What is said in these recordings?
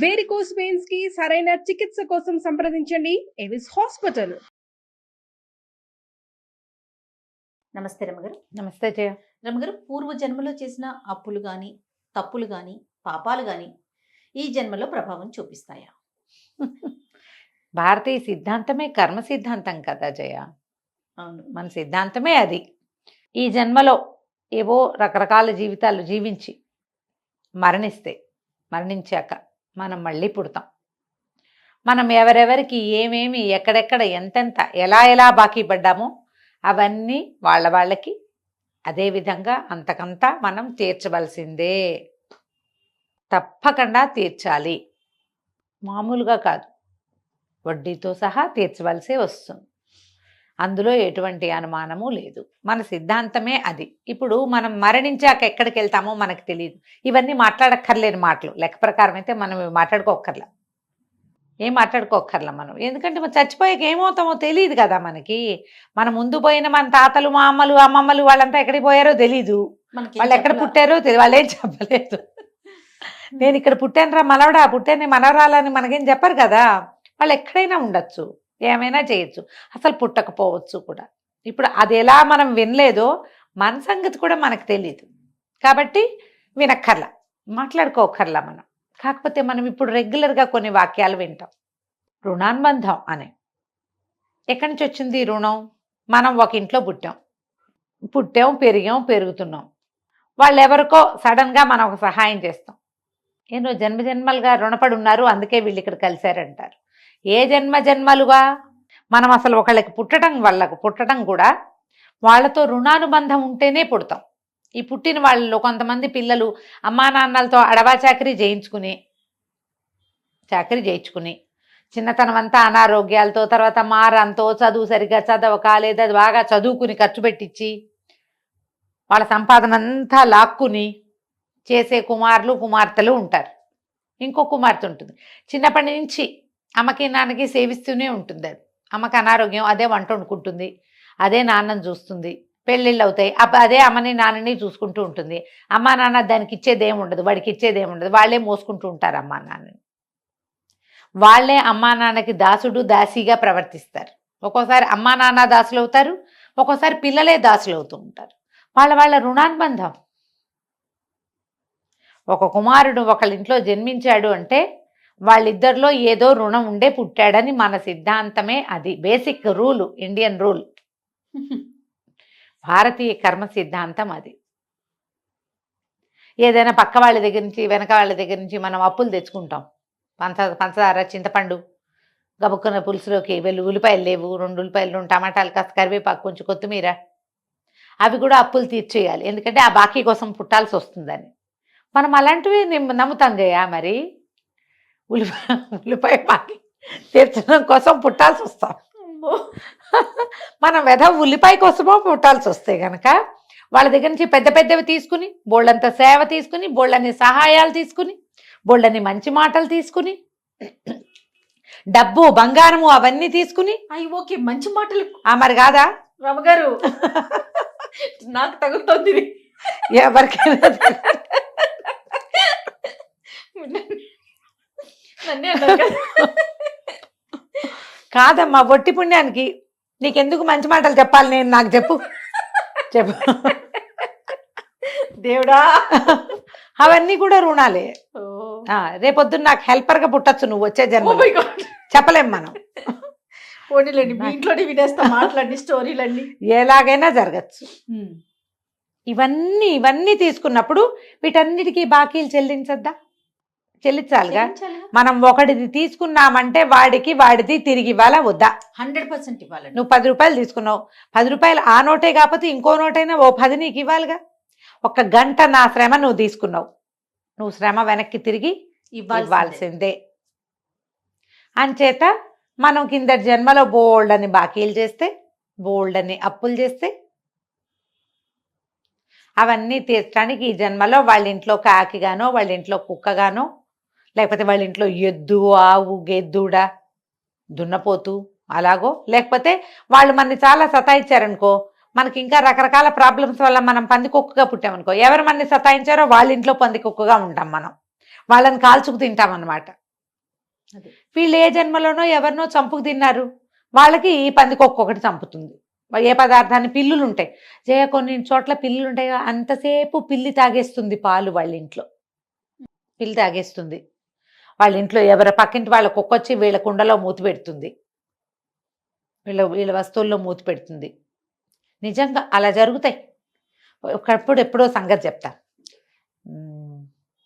Varicose veins కి సరైన చికిత్స కోసం సంప్రదించండి ఎవిస్ హాస్పిటల్. నమస్తే రమగారు. నమస్తే జయ. రమగారు, పూర్వ జన్మలో చేసిన అప్పులు కానీ, తప్పులు కానీ, పాపాలు కానీ ఈ జన్మలో ప్రభావం చూపిస్తాయా? భారతీయ సిద్ధాంతమే కర్మ సిద్ధాంతం కదా జయ. అవును, మన సిద్ధాంతమే అది. ఈ జన్మలో ఏవో రకరకాల జీవితాలు జీవించి మరణించాక మనం మళ్ళీ పుడతాం. మనం ఎవరెవరికి ఏమేమి ఎక్కడెక్కడ ఎంతెంత ఎలా బాకీ పడ్డామో అవన్నీ వాళ్ళకి అదేవిధంగా అంతకంతా మనం తీర్చవలసిందే. తప్పకుండా తీర్చాలి, మామూలుగా కాదు, వడ్డీతో సహా తీర్చవలసే వస్తుంది. అందులో ఎటువంటి అనుమానము లేదు. మన సిద్ధాంతమే అది. ఇప్పుడు మనం మరణించాక ఎక్కడికి వెళ్తామో మనకు తెలియదు. ఇవన్నీ మాట్లాడక్కర్లేని మాటలు. లెక్క ప్రకారం అయితే మనం మాట్లాడుకోక్కర్లా, ఏం మాట్లాడుకోక్కర్లా మనం. ఎందుకంటే మనం చచ్చిపోయాక ఏమవుతామో తెలియదు కదా మనకి. మన ముందు పోయిన మన తాతలు, మా అమ్మలు, అమ్మమ్మలు వాళ్ళంతా ఎక్కడికి పోయారో తెలీదు. వాళ్ళు ఎక్కడ పుట్టారో తెలియదు, వాళ్ళు ఏం చెప్పలేదు. నేను ఇక్కడ పుట్టాను రా మనవడా, పుట్టాను మనవరాలని మనకేం చెప్పరు కదా. వాళ్ళు ఎక్కడైనా ఉండొచ్చు, ఏమైనా చేయొచ్చు, అసలు పుట్టకపోవచ్చు కూడా. ఇప్పుడు అది ఎలా మనం వినలేదో మన సంగతి కూడా మనకు తెలియదు. కాబట్టి వినక్కర్లా, మాట్లాడుకోకర్లా మనం. కాకపోతే మనం ఇప్పుడు రెగ్యులర్గా కొన్ని వాక్యాలు వింటాం. రుణానుబంధం అనే, ఎక్కడి నుంచి వచ్చింది రుణం? మనం ఒక ఇంట్లో పుట్టాం పెరుగుతున్నాం. వాళ్ళు ఎవరికో సడన్గా మనం ఒక సహాయం చేస్తాం. ఏదో జన్మలుగా రుణపడి ఉన్నారు, అందుకే వీళ్ళు ఇక్కడ కలిశారంటారు. ఏ జన్మలుగా మనం అసలు ఒకళ్ళకి పుట్టడం కూడా వాళ్ళతో రుణానుబంధం ఉంటేనే పుడతాం. ఈ పుట్టిన వాళ్ళలో కొంతమంది పిల్లలు అమ్మా నాన్నలతో అడవా చాకరీ చేయించుకుని చిన్నతనం అంతా అనారోగ్యాలతో, తర్వాత మారంతో, చదువు సరిగ్గా చదవక, లేదా బాగా చదువుకుని ఖర్చు పెట్టించి వాళ్ళ సంపాదన అంతా లాక్కుని చేసే కుమార్తెలు ఉంటారు. ఇంకో కుమార్తె ఉంటుంది, చిన్నప్పటి నుంచి అమ్మకి నాన్నకి సేవిస్తూనే ఉంటుంది. అది అమ్మకి అనారోగ్యం, అదే వంట వండుకుంటుంది, అదే నాన్నని చూస్తుంది, పెళ్ళిళ్ళు అవుతాయి, అదే అమ్మని నాన్నని చూసుకుంటూ ఉంటుంది. అమ్మా నాన్న దానికి ఇచ్చేదేం ఉండదు, వాడికి ఇచ్చేదేం ఉండదు, వాళ్ళే మోసుకుంటూ ఉంటారు అమ్మా నాన్నని. వాళ్ళే అమ్మా నాన్నకి దాసిగా ప్రవర్తిస్తారు. ఒక్కోసారి అమ్మా నాన్న దాసులు అవుతారు, ఒక్కోసారి పిల్లలే దాసులు అవుతూ ఉంటారు. వాళ్ళ రుణానుబంధం. ఒక కుమారుడు ఒకళ్ళ ఇంట్లో జన్మించాడు అంటే వాళ్ళిద్దరిలో ఏదో రుణం ఉండే పుట్టాడని మన సిద్ధాంతమే అది. బేసిక్ రూల్, ఇండియన్ రూల్, భారతీయ కర్మ సిద్ధాంతం అది. ఏదైనా పక్క వాళ్ళ దగ్గర నుంచి, వెనక వాళ్ళ దగ్గర నుంచి మనం అప్పులు తెచ్చుకుంటాం. పంచదార, చింతపండు, గబుక్కున్న పులుసులోకి ఉల్లిపాయలు లేవు, 2 ఉల్లిపాయలు, 2 టమాటాలు, కాస్త కరివేపాకు, కొంచెం కొత్తిమీర, అవి కూడా అప్పులు తీర్చేయాలి. ఎందుకంటే ఆ బాకీ కోసం పుట్టాల్సి వస్తుందని మనం అలాంటివి నమ్ముతాం జయ. మరి ఉల్లిపాయ బాకీ తీర్చడం కోసం పుట్టాల్సి వస్తాం మనం. ఉల్లిపాయ కోసమో పుట్టాల్సి వస్తే కనుక వాళ్ళ దగ్గర నుంచి పెద్దవి తీసుకుని, బోళ్ళంత సేవ తీసుకుని, బోళ్ళని సహాయాలు తీసుకుని, బోళ్ళని మంచి మాటలు తీసుకుని, డబ్బు బంగారము అవన్నీ తీసుకుని, ఓకే మంచి మాటలు మరి కాదా రమగారు? నాకు తగులుతుంది ఎవరికైనా. కాదమ్మా, ఒట్టి పుణ్యానికి నీకెందుకు మంచి మాటలు చెప్పాలి నేను? నాకు చెప్పు దేవుడా. అవన్నీ కూడా రుణాలే. రేపొద్దున నాకు హెల్పర్గా పుట్టచ్చు నువ్వు వచ్చే జన్మ. చెప్పలేం మనం. పోనీలేండి, మీ ఇంట్లోనే వినేస్తాం మాటలన్నీ, స్టోరీలన్నీ ఎలాగైనా జరగచ్చు. ఇవన్నీ తీసుకున్నప్పుడు వీటన్నిటికీ బాకీలు చెల్లించాలిగా. మనం ఒకటిది తీసుకున్నామంటే వాడిది తిరిగి ఇవ్వాలా వద్దా? 100% ఇవ్వాలి. నువ్వు 10 రూపాయలు తీసుకున్నావు, 10 రూపాయలు ఆ నోటే కాకపోతే ఇంకో నోటైనా ఓ 10 నీకు ఇవ్వాలిగా. 1 గంట నా శ్రమ నువ్వు తీసుకున్నావు, నువ్వు శ్రమ వెనక్కి తిరిగి ఇవ్వాల్సిందే. అంచేత మనం కింద జన్మలో బోల్డని బాకీలు చేస్తే, బోల్డని అప్పులు చేస్తే, అవన్నీ తీర్చడానికి ఈ జన్మలో వాళ్ళ ఇంట్లో కాకిగానో, వాళ్ళ ఇంట్లో కుక్కగానో, లేకపోతే వాళ్ళ ఇంట్లో ఎద్దు, ఆవు, గెద్దుడ, దున్నపోతు అలాగో, లేకపోతే వాళ్ళు మనని చాలా సతాయించారనుకో, మనకి ఇంకా రకరకాల ప్రాబ్లమ్స్ వల్ల మనం పందికొక్కుగా పుట్టామనుకో, ఎవరు మనని సతాయించారో వాళ్ళ ఇంట్లో పందికొక్కుగా ఉంటాం మనం, వాళ్ళని కాల్చుకు తింటాం అన్నమాట. అదే. వీళ్ళు ఏ జన్మలోనో ఎవరినో చంపుకు తిన్నారు, వాళ్ళకి ఈ పందికి ఒక్కొక్కటి చంపుతుంది. ఏ పదార్థాన్ని పిల్లులు ఉంటాయి, కొన్ని చోట్ల పిల్లులు ఉంటాయి, అంతసేపు పిల్లి తాగేస్తుంది పాలు, వాళ్ళ ఇంట్లో పిల్లి తాగేస్తుంది. వాళ్ళ ఇంట్లో ఎవరి పక్కింటి వాళ్ళ కుక్కొచ్చి వీళ్ళ కుండలో మూతి పెడుతుంది, వీళ్ళ వస్తువుల్లో మూతి పెడుతుంది. నిజంగా అలా జరుగుతాయి. ఒకప్పుడు ఎప్పుడో సంగతి చెప్తా.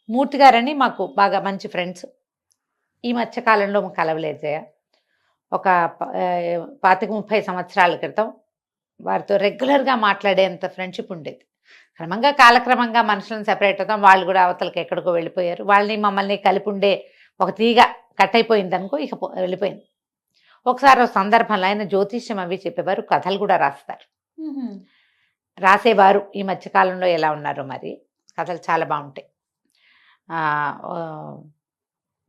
మూర్తి గారని మాకు బాగా మంచి ఫ్రెండ్స్. ఈ మధ్యకాలంలో కలవలేదు జయ. ఒక 25-30 సంవత్సరాల క్రితం వారితో రెగ్యులర్గా మాట్లాడేంత ఫ్రెండ్షిప్ ఉండేది. క్రమంగా కాలక్రమంగా మనుషులను సెపరేట్ అవుతాం, వాళ్ళు కూడా అవతలకి ఎక్కడికో వెళ్ళిపోయారు. వాళ్ళని మమ్మల్ని కలిపి ఉండే ఒక తీగ కట్ అయిపోయింది అనుకో, ఇక వెళ్ళిపోయింది. ఒకసారి ఒక సందర్భంలో ఆయన జ్యోతిష్యం అవి చెప్పేవారు, కథలు కూడా రాస్తారు, రాసేవారు. ఈ మధ్యకాలంలో ఎలా ఉన్నారో మరి, కథలు చాలా బాగుంటాయి.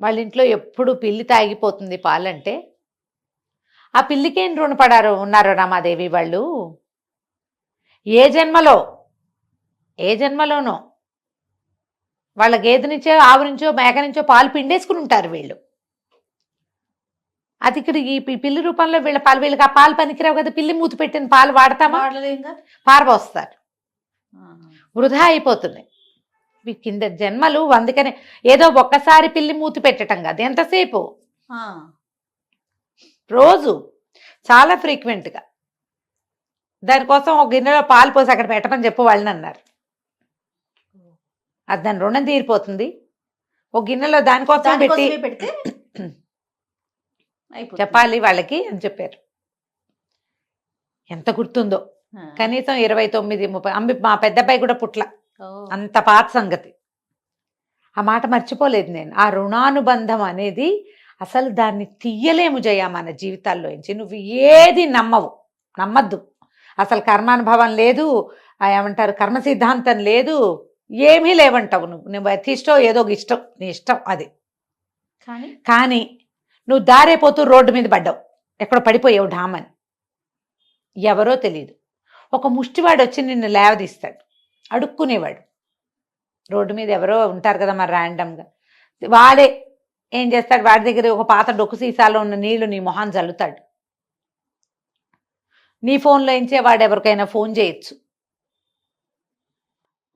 వాళ్ళ ఇంట్లో ఎప్పుడు పిల్లి తాగిపోతుంది పాలంటే, ఆ పిల్లికేం రుణపడారు ఉన్నారో రామాదేవి వాళ్ళు. ఏ జన్మలోనో వాళ్ళ గేదె నుంచో ఆవు నుంచో మేక నుంచో పాలు పిండేసుకుని ఉంటారు వీళ్ళు. అది ఇక్కడ ఈ పిల్లి రూపంలో వీళ్ళ పాలు, వీళ్ళకి ఆ పాలు పనికిరావు కదా, పిల్లి మూతి పెట్టిన పాలు వాడతామా, పారబోస్తారు, వృధా అయిపోతున్నాయి. కింద జన్మలు. అందుకనే ఏదో ఒక్కసారి పిల్లి మూతి పెట్టడం కాదు, ఎంతసేపు, రోజు చాలా ఫ్రీక్వెంట్గా. దానికోసం ఒక గిన్నెలో పాలు పోసి అక్కడ పెట్టమని చెప్పు వాళ్ళని అన్నారు. అది దాని రుణం తీరిపోతుంది. ఒక గిన్నెలో దానికోసం పెట్టి చెప్పాలి వాళ్ళకి అని చెప్పారు. ఎంత గుర్తుందో, కనీసం 29-30. మా పెద్దబ్బాయి కూడా పుట్ల, అంత పాత సంగతి. ఆ మాట మర్చిపోలేదు నేను. ఆ రుణానుబంధం అనేది అసలు దాన్ని తీయలేము జయ మన జీవితాల్లో నుంచి. నువ్వు ఏది నమ్మద్దు. అసలు కర్మానుభవం లేదు, ఏమంటారు కర్మ సిద్ధాంతం లేదు, ఏమీ లేవంటావు. నువ్వు అతిష్టం ఏదో ఇష్టం, నీ ఇష్టం అది. కానీ నువ్వు దారైపోతూ రోడ్డు మీద పడ్డావు, ఎక్కడో పడిపోయావు ఢామని, ఎవరో తెలియదు. ఒక ముష్టివాడు వచ్చి నిన్ను లేవదీస్తాడు, అడుక్కునేవాడు. రోడ్డు మీద ఎవరో ఉంటారు కదా మరి ర్యాండమ్గా, వాడే ఏం చేస్తాడు, వాడి దగ్గర ఒక పాత డొక్కు సీసాలో ఉన్న నీళ్లు నీ మొహాన్ని చల్లుతాడు. నీ ఫోన్లో ఇంచే వాడు ఎవరికైనా ఫోన్ చేయొచ్చు,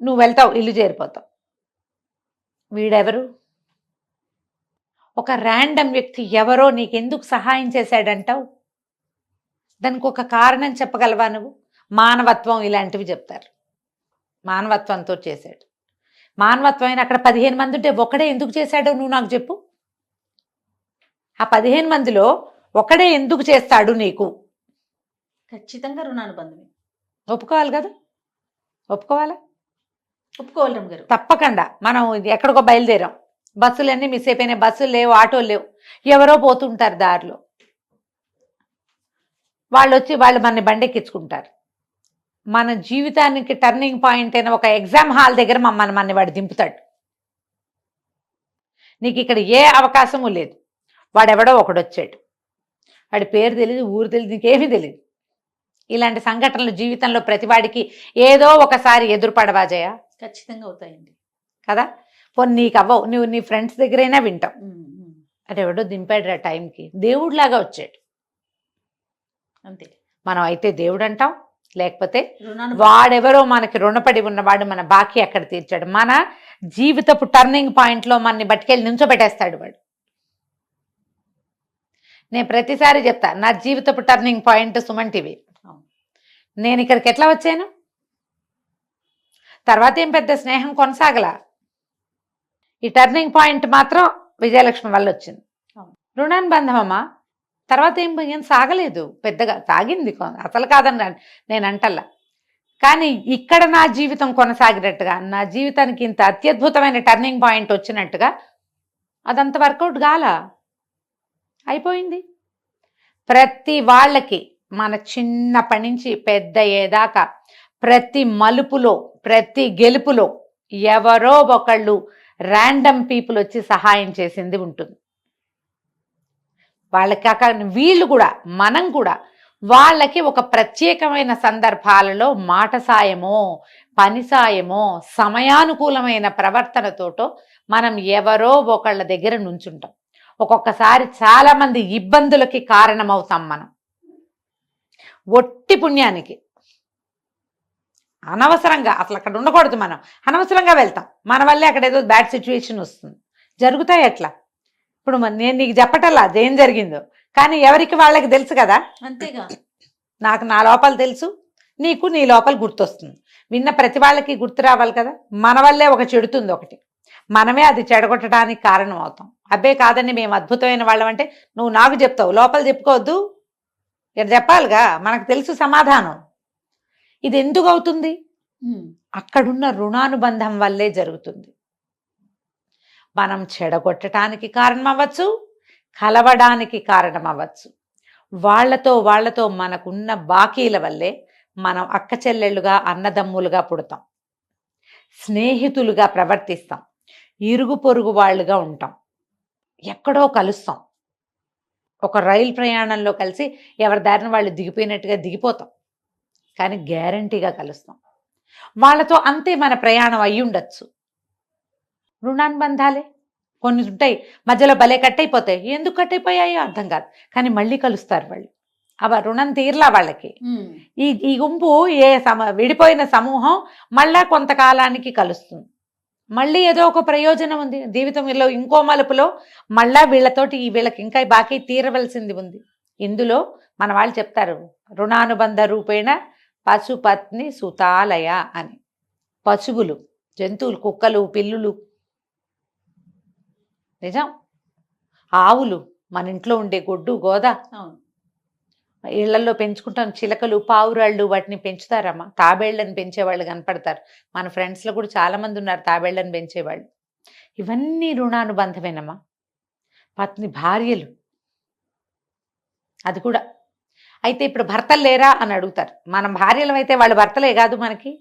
నువ్వు వెళ్తావు, ఇల్లు చేరిపోతావు. వీడెవరు? ఒక ర్యాండమ్ వ్యక్తి ఎవరో నీకెందుకు సహాయం చేశాడంటావు? దానికి ఒక కారణం చెప్పగలవా నువ్వు? మానవత్వం ఇలాంటివి చెప్తారు. మానవత్వంతో చేశాడు. మానవత్వం అయినా అక్కడ 15 మంది ఉంటే ఒకడే ఎందుకు చేశాడో నువ్వు నాకు చెప్పు. ఆ 15 మందిలో ఒకడే ఎందుకు చేస్తాడు నీకు? ఖచ్చితంగా రుణానుబంధమే. ఒప్పుకోవాలి కదా, ఒప్పుకోవాలి రమ్మ గారు. తప్పకుండా. మనం ఎక్కడికో బయలుదేరాం, బస్సులన్నీ మిస్ అయిపోయినాయి, బస్సులు లేవు, ఆటోలు లేవు, ఎవరో పోతుంటారు దారిలో. వాళ్ళు మనని బండెక్కించుకుంటారు. మన జీవితానికి టర్నింగ్ పాయింట్ అయిన ఒక ఎగ్జామ్ హాల్ దగ్గర మమ్మల్ని వాడు దింపుతాడు. నీకు ఇక్కడ ఏ అవకాశము లేదు. వాడెవడో ఒకడొచ్చాడు, వాడి పేరు తెలియదు, ఊరు తెలియదు, నీకేమీ తెలియదు. ఇలాంటి సంఘటనలు జీవితంలో ప్రతివాడికి ఏదో ఒకసారి ఎదురుపడవా జయ? ఖచ్చితంగా అవుతాయండి కదా. పోనీ నీకు అవ్వవు, నువ్వు నీ ఫ్రెండ్స్ దగ్గరైనా వింటావు, అంటే ఎవడో దింపాడు ఆ టైంకి, దేవుడిలాగా వచ్చాడు అంతే. మనం అయితే దేవుడు అంటాం, లేకపోతే వాడెవరో మనకి రుణపడి ఉన్నవాడు మన బాకీ అక్కడ తీర్చాడు. మన జీవితపు టర్నింగ్ పాయింట్లో మనని బట్టికెళ్ళి నించోబెట్టేస్తాడు వాడు. నేను ప్రతిసారి చెప్తా, నా జీవితపు టర్నింగ్ పాయింట్ సుమన్ టీవీ. నేను ఇక్కడికి ఎట్లా వచ్చాను, తర్వాత ఏం పెద్ద స్నేహం కొనసాగలా. ఈ టర్నింగ్ పాయింట్ మాత్రం విజయలక్ష్మి వల్ల వచ్చింది. రుణానుబంధం అమ్మా. తర్వాత ఏం సాగలేదు పెద్దగా, సాగింది అసలు కాదని నేను అంటల్లా. కానీ ఇక్కడ నా జీవితం కొనసాగినట్టుగా, నా జీవితానికి ఇంత అత్యద్భుతమైన టర్నింగ్ పాయింట్ వచ్చినట్టుగా అదంత వర్కౌట్ గాల అయిపోయింది. ప్రతి వాళ్ళకి మన చిన్నప్పటి నుంచి పెద్ద అయ్యేదాకా ప్రతి మలుపులో, ప్రతి గెలుపులో ఎవరో ఒకళ్ళు ర్యాండమ్ పీపుల్ వచ్చి సహాయం చేసింది ఉంటుంది. వాళ్ళకి వీళ్ళు కూడా, మనం కూడా వాళ్ళకి ఒక ప్రత్యేకమైన సందర్భాలలో మాట సాయమో, పని సాయమో, సమయానుకూలమైన ప్రవర్తనతోటో మనం ఎవరో ఒకళ్ళ దగ్గర నుంచుంటాం. ఒక్కొక్కసారి చాలా మంది ఇబ్బందులకి కారణమవుతాం మనం. ఒట్టి పుణ్యానికి అనవసరంగా అసలు అక్కడ ఉండకూడదు, మనం అనవసరంగా వెళ్తాం, మన వల్లే అక్కడ ఏదో బ్యాడ్ సిచ్యువేషన్ వస్తుంది. జరుగుతాయి అట్లా. ఇప్పుడు నేను నీకు చెప్పటల్లా అదేం జరిగిందో, కానీ ఎవరికి వాళ్ళకి తెలుసు కదా. అంతేగా. నాకు నా లోపల తెలుసు, నీకు నీ లోపల గుర్తొస్తుంది. విన్న ప్రతి వాళ్ళకి గుర్తు రావాలి కదా. మన వల్లే ఒక చెడుతుంది ఒకటి, మనమే అది చెడగొట్టడానికి కారణం అవుతాం. అబ్బే కాదండి మేము అద్భుతమైన వాళ్ళం అంటే నువ్వు నాకు చెప్తావు, లోపల చెప్పుకోవద్దు, ఇక్కడ చెప్పాలిగా. మనకు తెలుసు సమాధానం. ఇది ఎందుకు అవుతుంది? అక్కడున్న రుణానుబంధం వల్లే జరుగుతుంది. మనం చెడగొట్టడానికి కారణం అవ్వచ్చు, కలవడానికి కారణం అవ్వచ్చు. వాళ్ళతో మనకున్న బాకీల వల్లే మనం అక్క చెల్లెళ్ళుగా, అన్నదమ్ములుగా పుడతాం, స్నేహితులుగా ప్రవర్తిస్తాం, ఇరుగు పొరుగు వాళ్ళుగా ఉంటాం, ఎక్కడో కలుస్తాం. ఒక రైలు ప్రయాణంలో కలిసి ఎవరి దారిన వాళ్ళు దిగిపోయినట్టుగా దిగిపోతాం, కానీ గ్యారంటీగా కలుస్తాం. వాళ్ళతో అంతే మన ప్రయాణం అయ్యి ఉండొచ్చు. రుణానుబంధాలే కొన్ని ఉంటాయి, మధ్యలో భలే కట్ అయిపోతాయి. ఎందుకు కట్ అయిపోయాయో అర్థం కాదు, కానీ మళ్ళీ కలుస్తారు వాళ్ళు. అవ రుణం తీర్లా వాళ్ళకి. ఈ గుంపు విడిపోయిన సమూహం మళ్ళా కొంతకాలానికి కలుస్తుంది. మళ్ళీ ఏదో ఒక ప్రయోజనం ఉంది జీవితంలో, ఇంకో మలుపులో మళ్ళా వీళ్ళతోటి వీళ్ళకి ఇంకా బాకీ తీరవలసింది ఉంది. ఇందులో మన వాళ్ళు చెప్తారు రుణానుబంధ రూపేణ పశుపత్ని సుతాలయ అని. పశువులు, జంతువులు, కుక్కలు, పిల్లులు, నిజం, ఆవులు, మన ఇంట్లో ఉండే గొడ్డు గోద, ఇళ్లలో పెంచుకుంటాం, చిలకలు, పావురాళ్ళు, వాటిని పెంచుతారమ్మా. తాబేళ్లను పెంచేవాళ్ళు కనపడతారు మన ఫ్రెండ్స్లో కూడా చాలా మంది ఉన్నారు తాబేళ్లను పెంచేవాళ్ళు. ఇవన్నీ రుణానుబంధమేనమ్మా. పత్ని, భార్యలు, అది కూడా. అయితే ఇప్పుడు భర్తలు లేరా అని అడుగుతారు. మనం భార్యలు అయితే వాళ్ళు భర్తలే కాదు మనకి,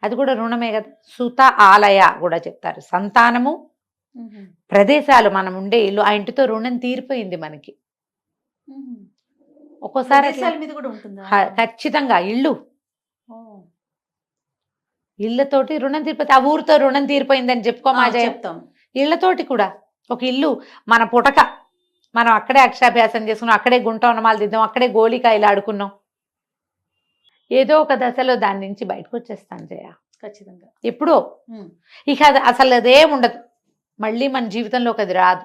అది కూడా రుణమే కదా. సుత ఆలయ కూడా చెప్తారు. సంతానము, ప్రదేశాలు, మనం ఉండే ఇల్లు, ఆ ఇంటితో రుణం తీరిపోయింది మనకి. ఒక్కోసారి ఖచ్చితంగా ఇళ్ళతోటి రుణం తీరిపోతే, ఆ ఊరితో రుణం తీరిపోయిందని చెప్తాం. ఇళ్లతోటి కూడా ఒక ఇల్లు మన పుటక, మనం అక్కడే అక్షరాభ్యాసం చేసుకున్నాం, అక్కడే గుంట ఉన్నమాలు దిద్దాం, అక్కడే గోళికాయలు ఆడుకున్నాం. ఏదో ఒక దశలో దాని నుంచి బయటకు వచ్చేస్తాను జయ, ఖచ్చితంగా. ఎప్పుడో ఇక అసలు అదే ఉండదు, మళ్ళీ మన జీవితంలోకి అది రాదు.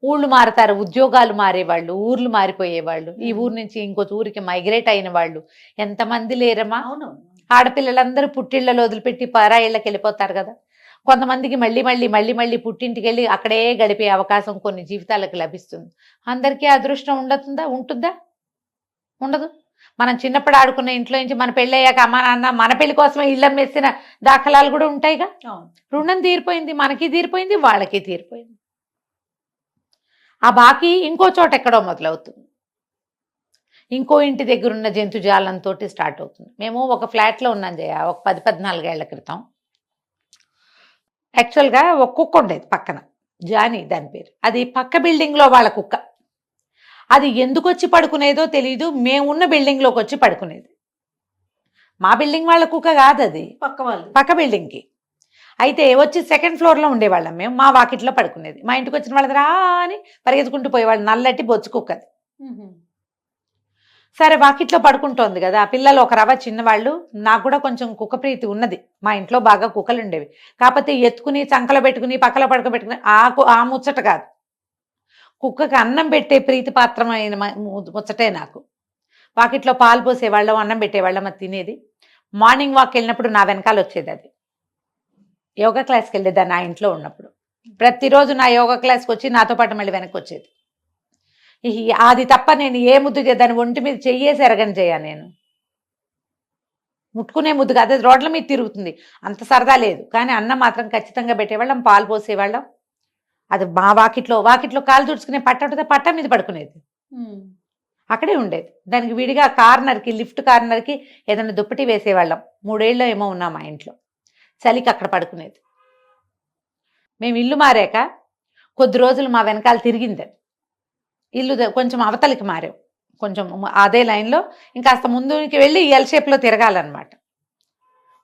ఊళ్ళు మారుతారు, ఉద్యోగాలు మారేవాళ్ళు, ఊర్లు మారిపోయేవాళ్ళు, ఈ ఊరు నుంచి ఇంకో ఊరికి మైగ్రేట్ అయిన వాళ్ళు ఎంతమంది లేరమ్మా. అవును, ఆడపిల్లలందరూ పుట్టిళ్లలో వదిలిపెట్టి పరాయిళ్ళకి వెళ్ళిపోతారు కదా. కొంతమందికి మళ్ళీ మళ్ళీ మళ్ళీ మళ్ళీ పుట్టింటికి వెళ్ళి అక్కడే గడిపే అవకాశం కొన్ని జీవితాలకు లభిస్తుంది. అందరికీ అదృష్టం ఉంటుందా? ఉండదు. మనం చిన్నప్పుడు ఆడుకున్న ఇంట్లో నుంచి మన పెళ్ళి అయ్యాక అమ్మ నాన్న మన పెళ్లి కోసమే ఇళ్ళం వేసిన దాఖలాలు కూడా ఉంటాయిగా. రుణం తీరిపోయింది, మనకి తీరిపోయింది, వాళ్ళకి తీరిపోయింది. ఆ బాకీ ఇంకో చోట ఎక్కడో మొదలవుతుంది, ఇంకో ఇంటి దగ్గర ఉన్న జంతుజాలంతో స్టార్ట్ అవుతుంది. మేము ఒక ఫ్లాట్లో ఉన్నాం జయ, ఒక 10-14 ఏళ్ల క్రితం. యాక్చువల్గా ఒక కుక్క ఉండేది పక్కన, జానీ దాని పేరు. అది పక్క బిల్డింగ్లో వాళ్ళ కుక్క. అది ఎందుకు వచ్చి పడుకునేదో తెలియదు, మేమున్న బిల్డింగ్లోకి వచ్చి పడుకునేది. మా బిల్డింగ్ వాళ్ళ కుక్క కాదు అది, పక్క బిల్డింగ్కి. అయితే వచ్చి 2nd ఫ్లోర్లో ఉండేవాళ్ళం మేము, మా వాకిట్లో పడుకునేది. మా ఇంటికి వచ్చిన వాళ్ళది రా అని పరిగెత్తుకుంటూ పోయేవాళ్ళు, నల్లటి బొచ్చు కుక్కది. సరే వాకిట్లో పడుకుంటోంది కదా, పిల్లలు ఒక రవ చిన్నవాళ్ళు. నాకు కూడా కొంచెం కుక్క ప్రీతి ఉన్నది, మా ఇంట్లో బాగా కుక్కలు ఉండేవి. కాకపోతే ఎత్తుకుని చంకలో పెట్టుకుని పక్కలో పడుకోబెట్టుకుని ఆ ముచ్చట కాదు, కుక్కకి అన్నం పెట్టే ప్రీతి పాత్రమైన ముచ్చటే నాకు. వాకిట్లో పాలు పోసేవాళ్ళం, అన్నం పెట్టేవాళ్ళం, అది తినేది. మార్నింగ్ వాక్ వెళ్ళినప్పుడు నా వెనకాల వచ్చేది అది. యోగా క్లాస్కి వెళ్ళేది నా ఇంట్లో ఉన్నప్పుడు. ప్రతిరోజు నా యోగా క్లాస్కి వచ్చి నాతో పాటు మళ్ళీ వెనక్కి వచ్చేది. అది తప్ప నేను ఏ ముద్దు దాని ఒంటి మీద చెయ్యేసి ఎరగని చేయ, నేను ముట్టుకునే ముద్దు కాదు, అది రోడ్ల మీద తిరుగుతుంది, అంత సరదా లేదు. కానీ అన్నం మాత్రం ఖచ్చితంగా పెట్టేవాళ్ళం, పాలు పోసేవాళ్ళం. అది మా వాకిట్లో కాలు తుడుచుకునే పట్ట మీద పడుకునేది, అక్కడే ఉండేది. దానికి విడిగా కార్నర్కి, లిఫ్ట్ కార్నర్కి ఏదైనా దుప్పటి వేసేవాళ్ళం. 3 ఏళ్ళు ఏమో ఉన్నాం మా ఇంట్లో. చలికి అక్కడ పడుకునేది. మేము ఇల్లు మారాక కొద్ది రోజులు మా వెనకాల తిరిగింది. ఇల్లు కొంచెం అవతలికి మారాం, కొంచెం అదే లైన్లో ఇంకాస్త ముందుకి వెళ్ళి ఎల్ షేప్లో తిరగాలన్నమాట.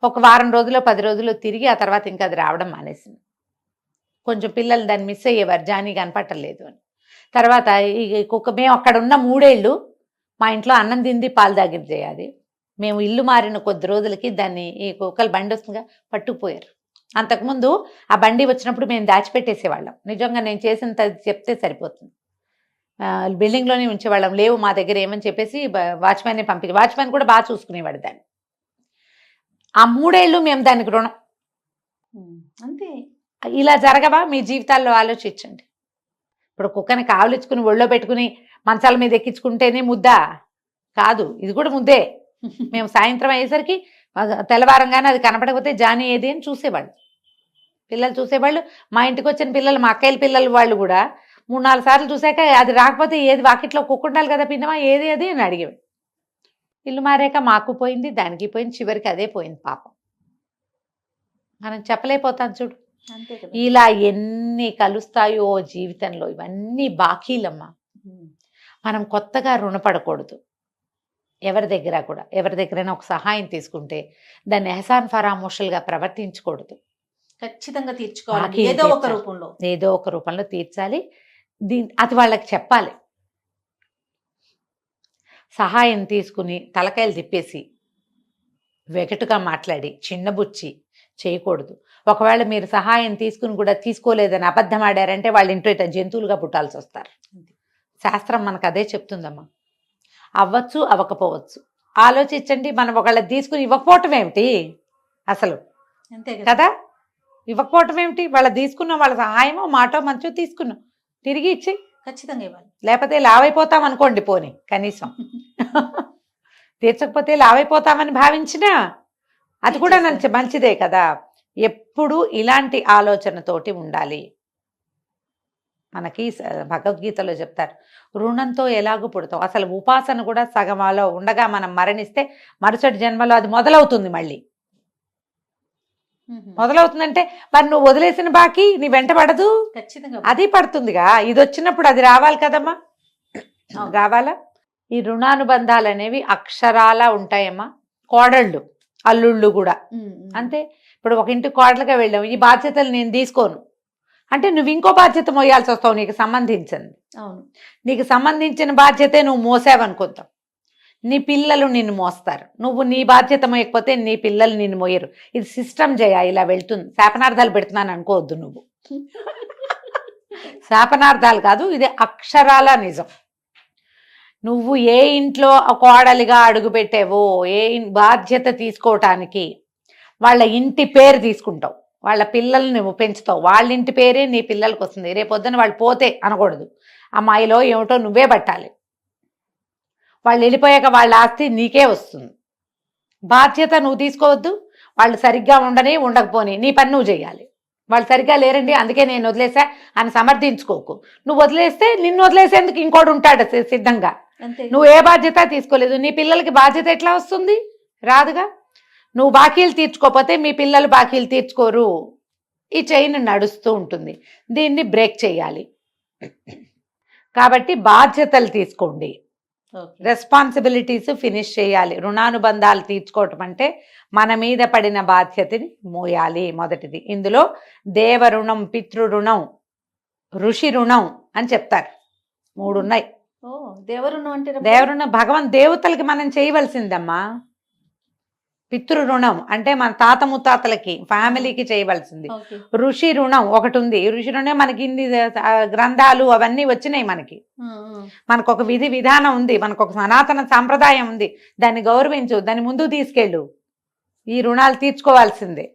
ఒక వారం రోజులు 10 రోజులు తిరిగి ఆ తర్వాత ఇంకా అది రావడం మానేసింది. కొంచెం పిల్లలు దాన్ని మిస్ అయ్యేవారు, జానీ కనపట్టలేదు అని. తర్వాత ఈ కుక్క, మేము అక్కడ ఉన్న 3 ఏళ్ళు మా ఇంట్లో అన్నం తింది పాలు తాగింది చేయాలి. మేము ఇల్లు మారిన కొద్ది రోజులకి దాన్ని ఈ కుక్కలు బండి వస్తుందిగా పట్టుకుపోయారు. అంతకుముందు ఆ బండి వచ్చినప్పుడు మేము దాచిపెట్టేసేవాళ్ళం. నిజంగా నేను చేసిన చెప్తే సరిపోతుంది. బిల్డింగ్లోనే ఉంచేవాళ్ళం, లేవు మా దగ్గర ఏమని చెప్పేసి వాచ్మెన్నే పంపించి, వాచ్మెన్ కూడా బాగా చూసుకునేవాడు దాన్ని. ఆ 3 ఏళ్ళు మేము దానికి రుణం. అంతే. ఇలా జరగవా మీ జీవితాల్లో? ఆలోచించండి. ఇప్పుడు కుక్కని కావలించుకుని ఒళ్ళో పెట్టుకుని మంచాల మీద ఎక్కించుకుంటేనే ముద్దా కాదు, ఇది కూడా ముద్దే. మేము సాయంత్రం అయ్యేసరికి తెల్లవారంగానే అది కనపడకపోతే జానీ ఏది అని చూసేవాళ్ళు, పిల్లలు చూసేవాళ్ళు. మా ఇంటికి వచ్చిన పిల్లలు, మా అక్కయ్యల పిల్లలు వాళ్ళు కూడా 3-4 సార్లు చూశాక అది రాకపోతే ఏది వాకిట్లో కుక్క ఉండాలి కదా పిన్నమా, ఏది అది అని అడిగేవాడు. ఇల్లు మారాక మాకు పోయింది, దానికి పోయింది, చివరికి అదే పోయింది పాపం. మనం చెప్పలేకపోతాం చూడు. అంతే కదా. ఇలా ఎన్ని కలుస్తాయో జీవితంలో, ఇవన్నీ బాకీలమ్మా. మనం కొత్తగా రుణపడకూడదు ఎవరి దగ్గర కూడా. ఎవరి దగ్గరైనా ఒక సహాయం తీసుకుంటే దాన్ని ఎహసాన్ ఫరామోషులుగా ప్రవర్తించకూడదు. ఖచ్చితంగా తీర్చుకోవాలి, బాకీ ఏదో ఒక తీర్చాలి. రూపంలో. ఏదో ఒక రూపంలో తీర్చాలి. అది వాళ్ళకి చెప్పాలి. సహాయం తీసుకుని తలకాయలు తిప్పేసి వెగటుగా మాట్లాడి చిన్నబుచ్చి చేయకూడదు. ఒకవేళ మీరు సహాయం తీసుకుని కూడా తీసుకోలేదని అబద్ధం ఆడారంటే వాళ్ళ ఇంట్లో ఇట్లా జంతువులుగా పుట్టాల్సి వస్తారు. శాస్త్రం మనకు అదే చెప్తుందమ్మా. అవ్వచ్చు, అవ్వకపోవచ్చు. ఆలోచించండి. మనం ఒకళ్ళ తీసుకుని ఇవ్వకపోవటం ఏమిటి అసలు? అంతే కదా, ఇవ్వకపోవటం ఏమిటి? వాళ్ళ తీసుకున్నాం, వాళ్ళ సహాయమో మాటో మంచో తీసుకున్నాం, తిరిగి ఇచ్చి ఖచ్చితంగా ఇవ్వాలి. లేకపోతే లావైపోతాం అనుకోండి, పోనీ కనీసం తీర్చకపోతే లావైపోతామని భావించినా అది కూడా మంచిదే కదా. ఎప్పుడు ఇలాంటి ఆలోచనతోటి ఉండాలి. మనకి భగవద్గీతలో చెప్తారు, రుణంతో ఎలాగూ పుడతాం. అసలు ఉపాసన కూడా సగంలో ఉండగా మనం మరణిస్తే మరుసటి జన్మలో అది మొదలవుతుంది. మళ్ళీ మొదలవుతుందంటే మరి నువ్వు వదిలేసిన బాకీ నీ వెంట పడదు, ఖచ్చితంగా అది పడుతుందిగా. ఇది వచ్చినప్పుడు అది రావాలి కదమ్మా, రావాలా? ఈ రుణానుబంధాలు అనేవి అక్షరాలా ఉంటాయమ్మా. కోడళ్ళు అల్లుళ్ళు కూడా అంతే. ఇప్పుడు ఒక ఇంటికి కోడలుగా వెళ్ళావు, ఈ బాధ్యతలు నేను తీసుకోను అంటే నువ్వు ఇంకో బాధ్యత మోయాల్సి వస్తావు. నీకు సంబంధించింది, అవును, నీకు సంబంధించిన బాధ్యతే నువ్వు మోసావనుకుంటావు, నీ పిల్లలు నిన్ను మోస్తారు. నువ్వు నీ బాధ్యత మోయకపోతే నీ పిల్లలు నిన్ను మోయరు. ఇది సిస్టమ్ జయ, ఇలా వెళ్తుంది. శాపనార్థాలు పెడుతున్నాను అనుకోవద్దు నువ్వు. శాపనార్థాలు కాదు, ఇది అక్షరాల నిజం. నువ్వు ఏ ఇంట్లో కోడలిగా అడుగు పెట్టావో, ఏ బాధ్యత తీసుకోవటానికి వాళ్ళ ఇంటి పేరు తీసుకుంటావు, వాళ్ళ పిల్లల్ని నువ్వు పెంచుతావు, వాళ్ళ ఇంటి పేరే నీ పిల్లలకి వస్తుంది. రేపొద్దున వాళ్ళు పోతే అనకూడదు, అమ్మాయిలో ఏమిటో నువ్వే పట్టాలి. వాళ్ళు వెళ్ళిపోయాక వాళ్ళ ఆస్తి నీకే వస్తుంది. బాధ్యత నువ్వు తీసుకోవద్దు. వాళ్ళు సరిగ్గా ఉండని ఉండకపోని నీ పని నువ్వు చేయాలి. వాళ్ళు సరిగ్గా లేరండి అందుకే నేను వదిలేసా అని సమర్థించుకోకు. నువ్వు వదిలేస్తే నిన్ను వదిలేసేందుకు ఇంకోటి ఉంటాడు సిద్ధంగా. నువ్వు ఏ బాధ్యత తీసుకోలేదు, నీ పిల్లలకి బాధ్యత ఎట్లా వస్తుంది? రాదుగా. నువ్వు బాకీలు తీర్చుకోకపోతే మీ పిల్లలు బాకీలు తీర్చుకోరు. ఈ చైన్ నడుస్తూ ఉంటుంది. దీన్ని బ్రేక్ చేయాలి. కాబట్టి బాధ్యతలు తీసుకోండి, రెస్పాన్సిబిలిటీస్ ఫినిష్ చేయాలి. రుణానుబంధాలు తీర్చుకోవటం అంటే మన మీద పడిన బాధ్యతని మోయాలి. మొదటిది ఇందులో దేవ రుణం, పితృ రుణం, ఋషి రుణం అని చెప్తారు. 3 ఉన్నాయి. దేవరుణం అంటే దేవరుణం భగవంత్ దేవతలకి మనం చేయవలసిందమ్మా. పితృ రుణం అంటే మన తాత ముత్తాతలకి ఫ్యామిలీకి చేయవలసింది. ఋషి రుణం ఒకటి ఉంది. ఋషి రుణం మనకి ఇన్ని గ్రంథాలు అవన్నీ వచ్చినాయి. మనకు ఒక విధి విధానం ఉంది, మనకు ఒక సనాతన సాంప్రదాయం ఉంది. దాన్ని గౌరవించు, దాన్ని ముందుకు తీసుకెళ్ళు. ఈ రుణాలు తీర్చుకోవాల్సిందే.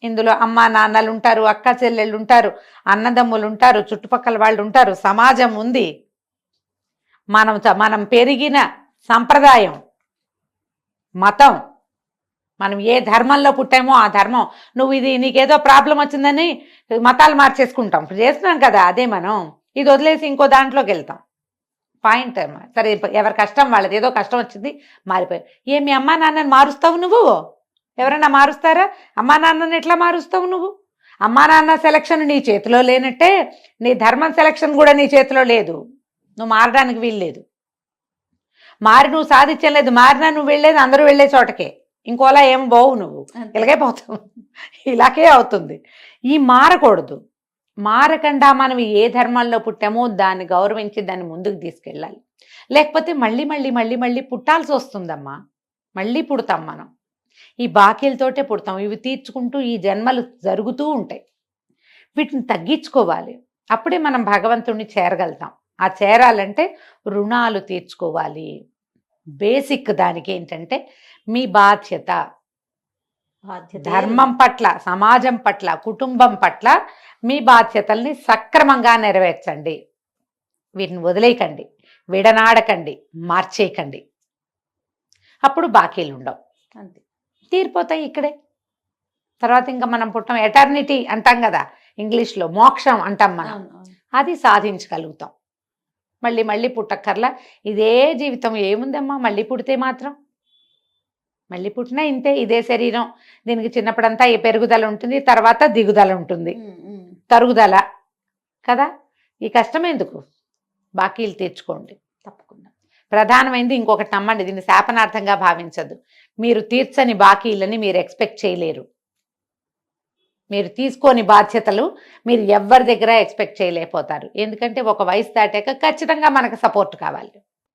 ఇందులో అమ్మా నాన్నలు ఉంటారు, అక్క చెల్లెళ్ళు ఉంటారు, అన్నదమ్ములు ఉంటారు, చుట్టుపక్కల వాళ్ళు ఉంటారు, సమాజం ఉంది, మనం పెరిగిన సంప్రదాయం, మతం, మనం ఏ ధర్మంలో పుట్టామో ఆ ధర్మం. నువ్వు ఇది నీకేదో ప్రాబ్లం వచ్చిందని మతాలు మార్చేసుకుంటాం, చేస్తున్నాం కదా. అదే మనం ఇది వదిలేసి ఇంకో దాంట్లోకి వెళ్తాం. పాయింట్ అమ్మా. సరే, ఎవరి కష్టం వాళ్ళది. ఏదో కష్టం వచ్చింది మారిపోయి. మీ అమ్మా నాన్నని మారుస్తావు నువ్వు? ఎవరైనా మారుస్తారా? అమ్మా నాన్నని ఎట్లా మారుస్తావు నువ్వు? అమ్మా నాన్న సెలక్షన్ నీ చేతిలో లేనట్టే నీ ధర్మం సెలక్షన్ కూడా నీ చేతిలో లేదు. నువ్వు మారడానికి వీల్లేదు. మారి నువ్వు సాధించలేదు. మారినా నువ్వు వెళ్ళేది అందరూ వెళ్ళే చోటకే. ఇంకోలా ఏం పోవు, నువ్వు ఇలాగే పోతావు. ఇలాగే అవుతుంది. ఈ మారకూడదు. మారకుండా మనం ఏ ధర్మంలో పుట్టామో దాన్ని గౌరవించి దాన్ని ముందుకు తీసుకెళ్ళాలి. లేకపోతే మళ్ళీ మళ్ళీ మళ్ళీ మళ్ళీ పుట్టాల్సి వస్తుందమ్మా. మళ్ళీ పుడతాం మనం. ఈ బాకీలతోటే పుడతాం. ఇవి తీర్చుకుంటూ ఈ జన్మలు జరుగుతూ ఉంటాయి. వీటిని తగ్గించుకోవాలి. అప్పుడే మనం భగవంతుణ్ణి చేరగలుగుతాం. ఆ చేరాలంటే రుణాలు తీర్చుకోవాలి. బేసిక్ దానికి ఏంటంటే మీ బాధ్యత బాధ్యత ధర్మం పట్ల, సమాజం పట్ల, కుటుంబం పట్ల మీ బాధ్యతల్ని సక్రమంగా నెరవేర్చండి. వీటిని వదిలేయకండి, విడనాడకండి, మార్చేయకండి. అప్పుడు బాకీలు ఉండవు, అంతే. తీరిపోతాయి ఇక్కడే. తర్వాత ఇంకా మనం పుట్టం, ఎటర్నిటీ అంటాం కదా ఇంగ్లీష్లో, మోక్షం అంటాం మనం. అవును, అవును. అది సాధించగలుగుతాం. మళ్ళీ మళ్ళీ పుట్టక్కర్లా. ఇదే జీవితం ఏముందమ్మా, మళ్ళీ పుడితే మాత్రం. మళ్ళీ పుట్టినా ఇంతే, ఇదే శరీరం. దీనికి చిన్నప్పుడంతా ఏ పెరుగుదల ఉంటుంది, తర్వాత దిగుదల ఉంటుంది, తరుగుదల కదా. ఈ కష్టం ఎందుకు? బాకీలు తీర్చుకోండి. తప్పకుండా. ప్రధానమైనది ఇంకొకటి నమ్మండి, దీన్ని శాపనార్థంగా భావించద్దు. మీరు తీర్చని బాకీలని మీరు ఎక్స్పెక్ట్ చేయలేరు. మీరు తీసుకోని బాధ్యతలు మీరు ఎవరి దగ్గర ఎక్స్పెక్ట్ చేయలేకపోతారు. ఎందుకంటే ఒక వయసు దాటాక ఖచ్చితంగా మనకు సపోర్ట్ కావాలి.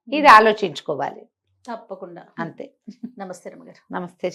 ఇది ఆలోచించుకోవాలి. తప్పకుండా. అంతే. నమస్తే రమగారు. నమస్తే.